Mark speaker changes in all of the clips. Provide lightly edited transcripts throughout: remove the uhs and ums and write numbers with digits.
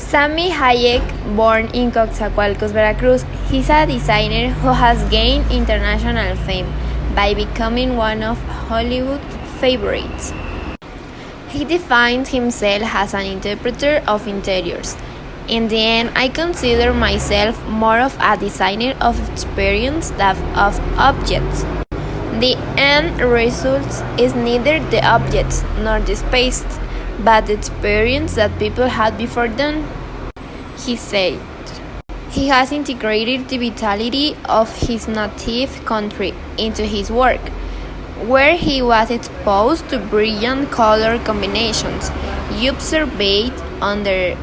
Speaker 1: Sammy Hayek, born in Coatzacoalcos, Veracruz, he's a designer who has gained international fame by becoming one of Hollywood's favorites. He defines himself as an interpreter of interiors. In the end, I consider myself more of a designer of experience than of objects. The end result is neither the objects nor the space, but the experience that people had before them, he said. He has integrated the vitality of his native country into his work, where he was exposed to brilliant color combinations. He observed on the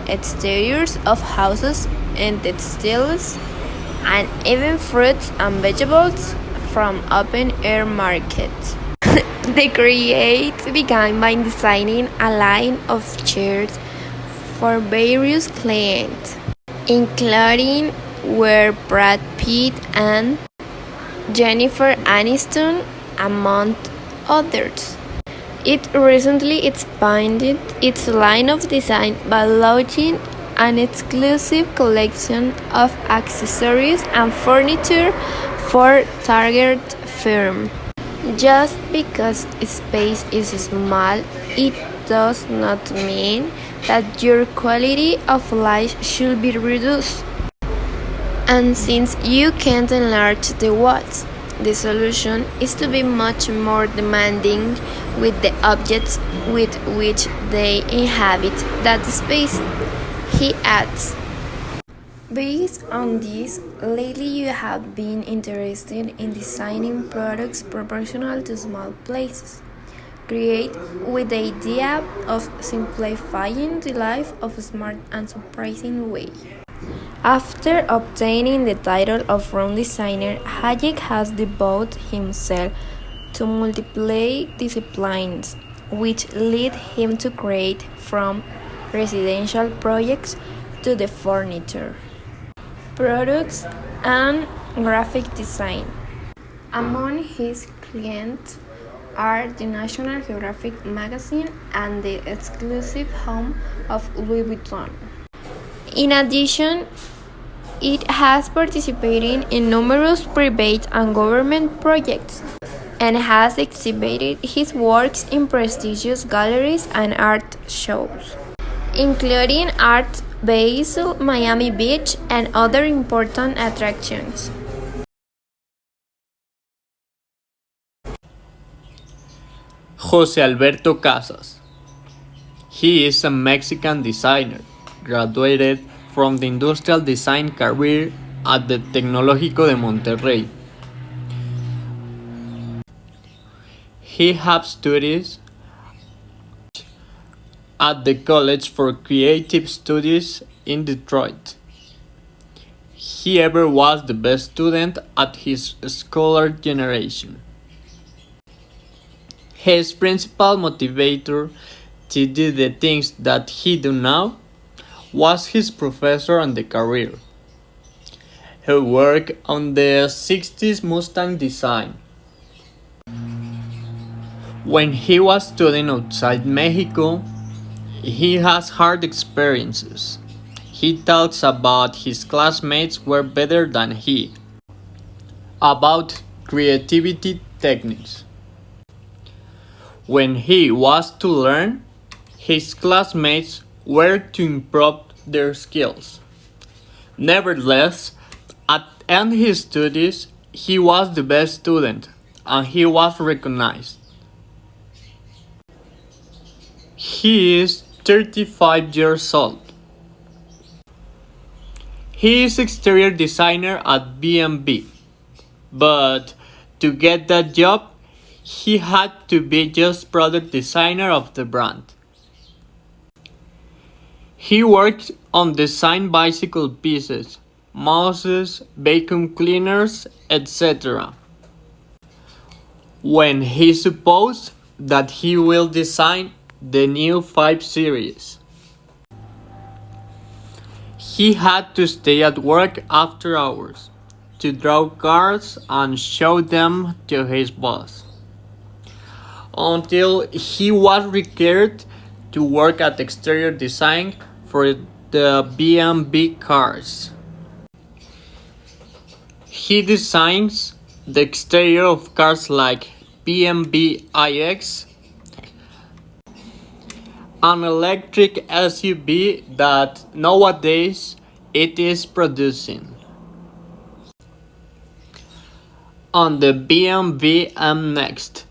Speaker 1: exteriors of houses and textiles, and even fruits and vegetables from open-air markets. The create began by designing a line of chairs for various clients, including were Brad Pitt and Jennifer Aniston, among others. It recently expanded its line of design by launching an exclusive collection of accessories and furniture for Target firm. Just because space is small, it does not mean that your quality of life should be reduced. And since you can't enlarge the walls, the solution is to be much more demanding with the objects with which they inhabit that space, he adds. Based on this, lately you have been interested in designing products proportional to small places. Create with the idea of simplifying the life of a smart and surprising way. After obtaining the title of Room Designer, Hayek has devoted himself to multiple disciplines, which lead him to create from residential projects to the furniture, products, and graphic design. Among his clients are the National Geographic magazine and the exclusive home of Louis Vuitton. In addition, it has participated in numerous private and government projects and has exhibited his works in prestigious galleries and art shows, including Art Basel, Miami Beach, and other important attractions.
Speaker 2: Jose Alberto Casas. He is a Mexican designer, graduated from the industrial design career at the Tecnológico de Monterrey. He has studies at the College for Creative Studies in Detroit. He ever was the best student at his scholar generation. His principal motivator to do the things that he do now was his professor and the career, who worked on the 60s Mustang design. When he was studying outside Mexico, he has hard experiences. He talks about his classmates were better than he, about creativity techniques. When he was to learn, his classmates were to improve their skills. Nevertheless, at end his studies, he was the best student and he was recognized. He is 35 years old. He is exterior designer at B&B, but to get that job, he had to be just product designer of the brand. He worked on design bicycle pieces, mouses, vacuum cleaners, etc. When he supposed that he will design the new 5 Series, he had to stay at work after hours to draw cars and show them to his boss, until he was required to work at exterior design for the B&B cars. He designs the exterior of cars like B&B iX, an electric SUV that nowadays it is producing. On the B&B M Next,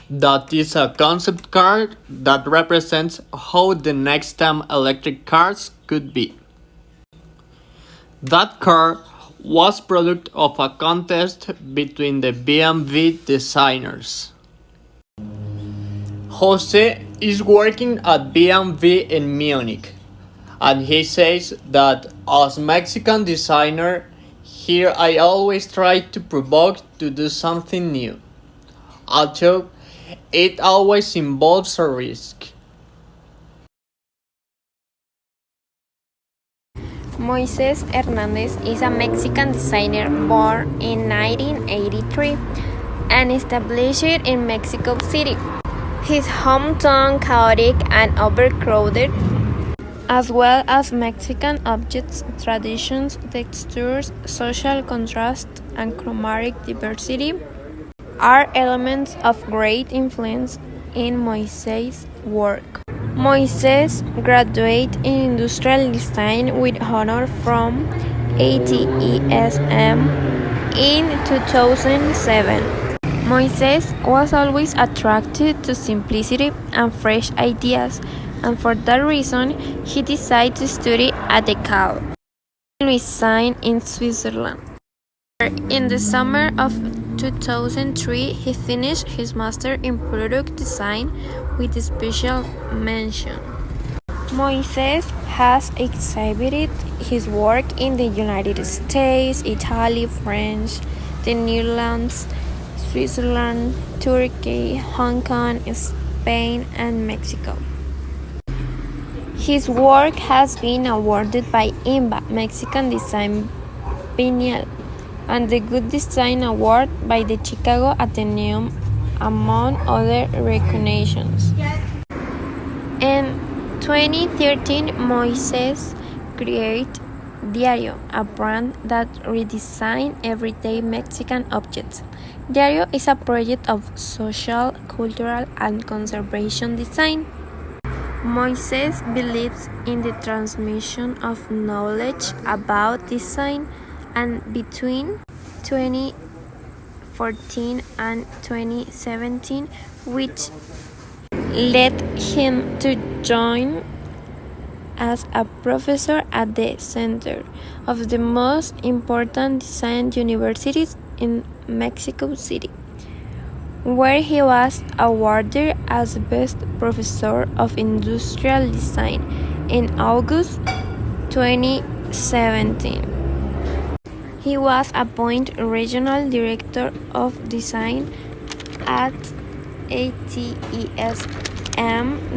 Speaker 2: that is a concept car that represents how the next time electric cars could be. That car was product of a contest between the B&B designers. Jose is working at B&B in Munich, and he says that as Mexican designer, here I always try to provoke to do something new, although it always involves a risk.
Speaker 1: Moises Hernandez is a Mexican designer born in 1983 and established in Mexico City. His hometown chaotic and overcrowded, as well as Mexican objects, traditions, textures, social contrast, and chromatic diversity are elements of great influence in Moises' work. Moises graduated in industrial design with honor from ATESM in 2007. Moises was always attracted to simplicity and fresh ideas, and for that reason, he decided to study at the KAL Lausanne in Switzerland. In the summer of 2003, he finished his master in product design with a special mention. Moises has exhibited his work in the United States, Italy, France, the Netherlands, Switzerland, Turkey, Hong Kong, Spain, and Mexico. His work has been awarded by INBA, Mexican Design Biennial, and the Good Design Award by the Chicago Athenaeum, among other recognitions. In 2013, Moises created Diario, a brand that redesigned everyday Mexican objects. Diario is a project of social, cultural, and conservation design. Moises believes in the transmission of knowledge about design, and between 2014 and 2017, which led him to join as a professor at the center of the most important design universities in Mexico City, where he was awarded as Best Professor of Industrial Design in August 2017. He was appointed Regional Director of Design at ATESM,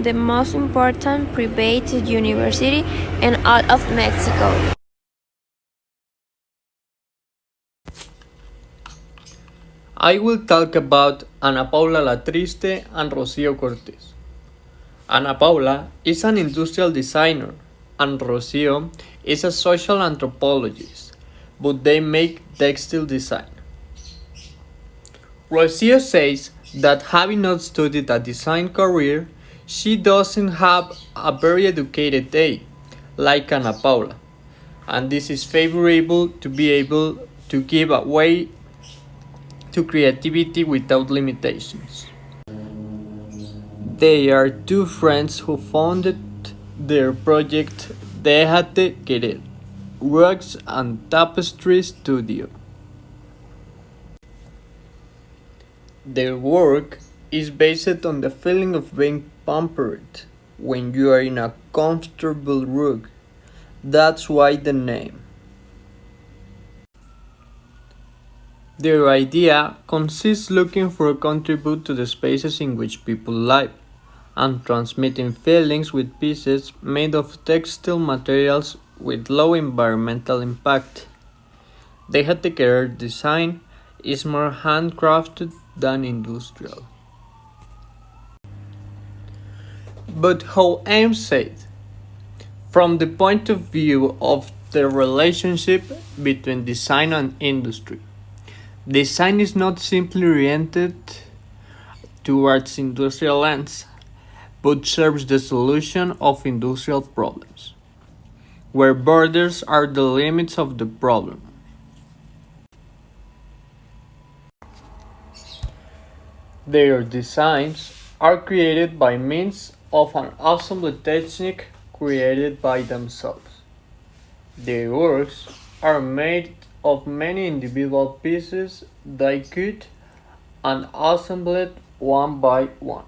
Speaker 1: the most important private university in all of Mexico.
Speaker 2: I will talk about Ana Paula Latriste and Rocio Cortés. Ana Paula is an industrial designer, and Rocio is a social anthropologist, but they make textile design. Rocio says that having not studied a design career, she doesn't have a very educated eye, like Ana Paula, and this is favorable to be able to give way to creativity without limitations. They are two friends who founded their project Déjate Querer, Rugs and Tapestry Studio. Their work is based on the feeling of being pampered when you are in a comfortable rug. That's why the name. Their idea consists looking for a contribute to the spaces in which people live, and transmitting feelings with pieces made of textile materials with low environmental impact. Déjate Querer design is more handcrafted than industrial. But how Ames said, From the point of view of the relationship between design and industry, design is not simply oriented towards industrial ends, but serves the solution of industrial problems, where borders are the limits of the problem. Their designs are created by means of an assembly technique created by themselves. Their works are made of many individual pieces they cut and assembled one by one.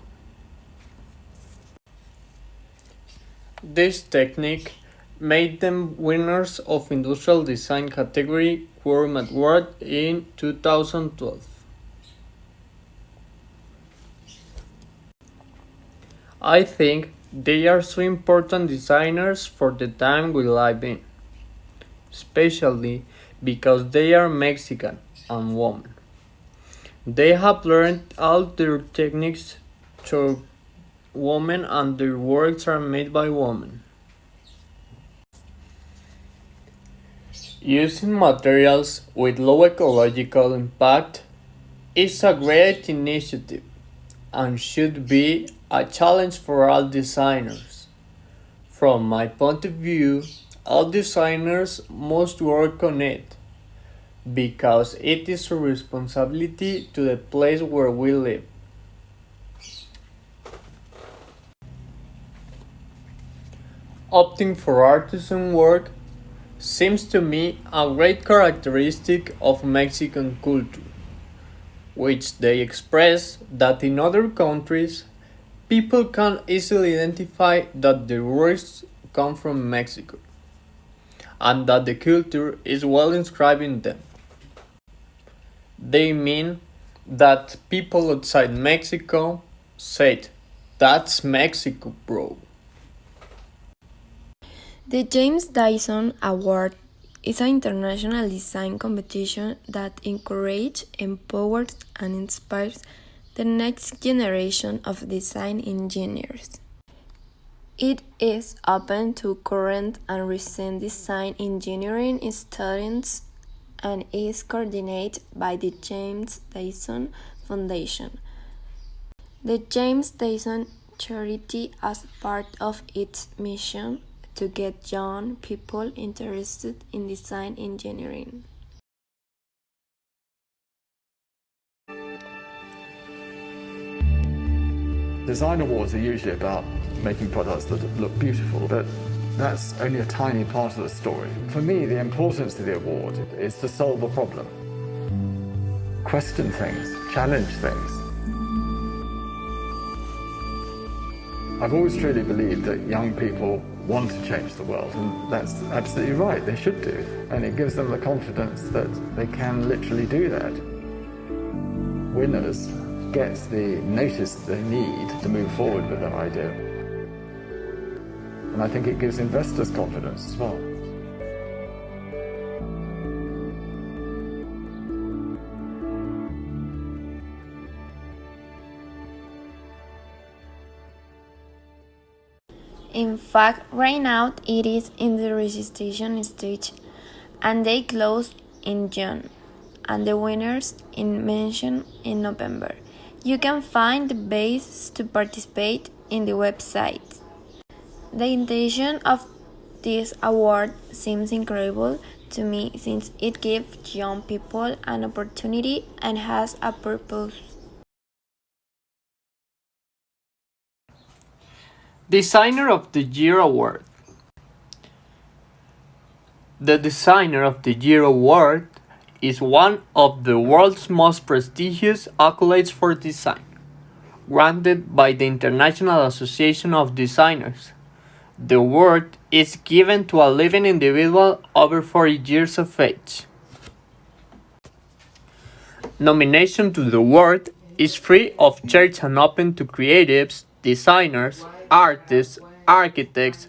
Speaker 2: This technique made them winners of Industrial Design category Quorum Award in 2012. I think they are so important designers for the time we live in, especially because they are Mexican and women. They have learned all their techniques through women and their works are made by women. Using materials with low ecological impact is a great initiative and should be a challenge for all designers. From my point of view, all designers must work on it because it is a responsibility to the place where we live. Opting for artisan work seems to me a great characteristic of Mexican culture, which they express that in other countries people can easily identify that their works come from Mexico and that the culture is well inscribed in them. They mean that people outside Mexico said, "That's Mexico, bro."
Speaker 1: The James Dyson Award is an international design competition that encourages, empowers, and inspires the next generation of design engineers. It is open to current and recent design engineering students and is coordinated by the James Dyson Foundation. The James Dyson charity, as part of its mission, to get young people interested in design engineering.
Speaker 3: Design awards are usually about making products that look beautiful, but that's only a tiny part of the story. For me, the importance of the award is to solve a problem. Question things, challenge things. I've always truly believed that young people want to change the world, and that's absolutely right, they should do. And it gives them the confidence that they can literally do that. Winners get the notice they need to move forward with their idea. And I think it gives investors confidence as well.
Speaker 1: In fact, right now it is in the registration stage and they close in June and the winners in mention in November. You can find the basis to participate in the website. The intention of this award seems incredible to me since it gives young people an opportunity and has a purpose.
Speaker 2: Designer of the Year Award. The Designer of the Year Award is one of the world's most prestigious accolades for design, granted by the International Association of Designers. The award is given to a living individual over 40 years of age. Nomination to the award is free of charge and open to creatives, designers, artists, architects,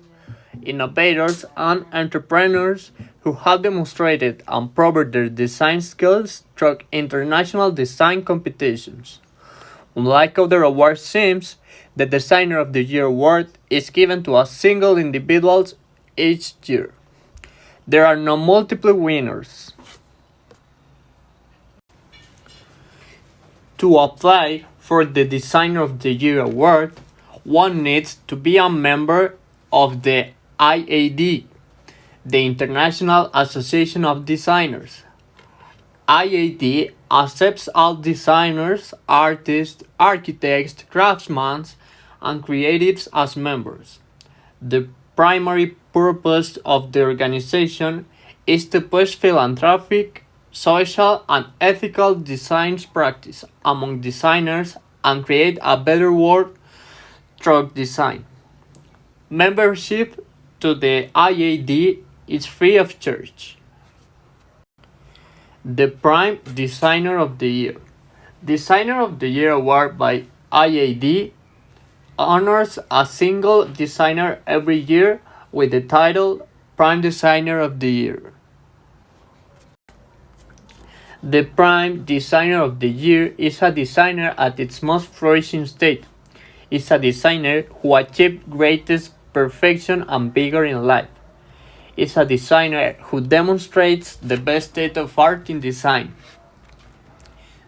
Speaker 2: innovators, and entrepreneurs who have demonstrated and proved their design skills through international design competitions. Unlike other awards seems, the Designer of the Year award is given to a single individual each year. There are no multiple winners. To apply for the Designer of the Year award, one needs to be a member of the IAD, the International Association of Designers. IAD accepts all designers, artists, architects, craftsmen, and creatives as members. The primary purpose of the organization is to push philanthropic, social, and ethical design practice among designers and create a better world through design. Membership to the IAD is free of charge. The Prime Designer of the Year. Designer of the Year award by IAD honors a single designer every year with the title Prime Designer of the Year. The Prime Designer of the Year is a designer at its most flourishing state. It's a designer who achieved greatest perfection and vigor in life. It's a designer who demonstrates the best state of art in design.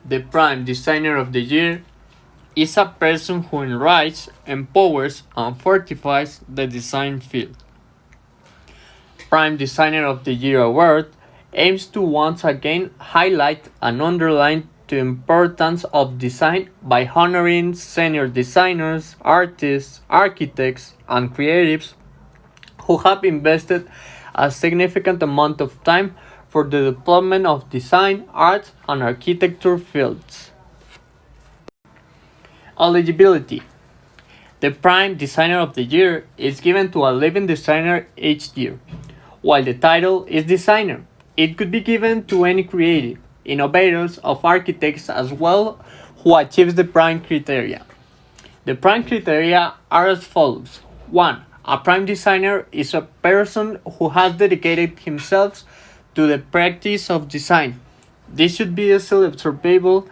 Speaker 2: The Prime Designer of the Year is a person who enriches, empowers, and fortifies the design field. Prime Designer of the Year award aims to once again highlight and underline the importance of design by honoring senior designers, artists, architects, and creatives who have invested a significant amount of time for the development of design, art, and architecture fields. Eligibility. The Prime Designer of the Year is given to a living designer each year. While the title is designer, it could be given to any creative, innovators of architects as well who achieves the prime criteria. The prime criteria are as follows. 1. A prime designer is a person who has dedicated himself to the practice of design. This should be easily observable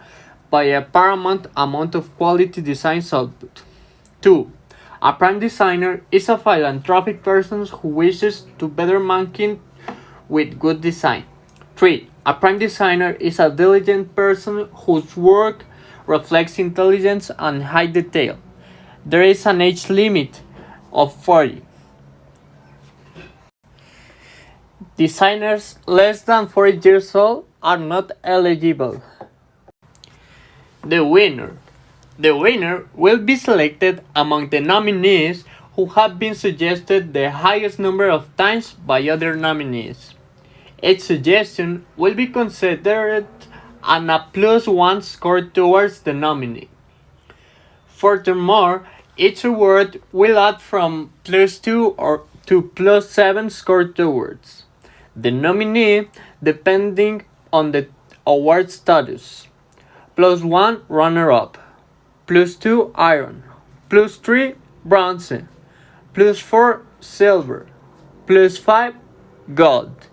Speaker 2: by a paramount amount of quality design output. 2. A prime designer is a philanthropic person who wishes to better mankind with good design. 3. A prime designer is a diligent person whose work reflects intelligence and high detail. There is an age limit of 40. Designers less than 40 years old are not eligible. The winner. The winner will be selected among the nominees who have been suggested the highest number of times by other nominees. Each suggestion will be considered and a +1 score towards the nominee. Furthermore, each award will add from +2 or to +7 score towards the nominee depending on the award status. +1 runner-up, +2 iron, +3 bronze, +4 silver, +5 gold.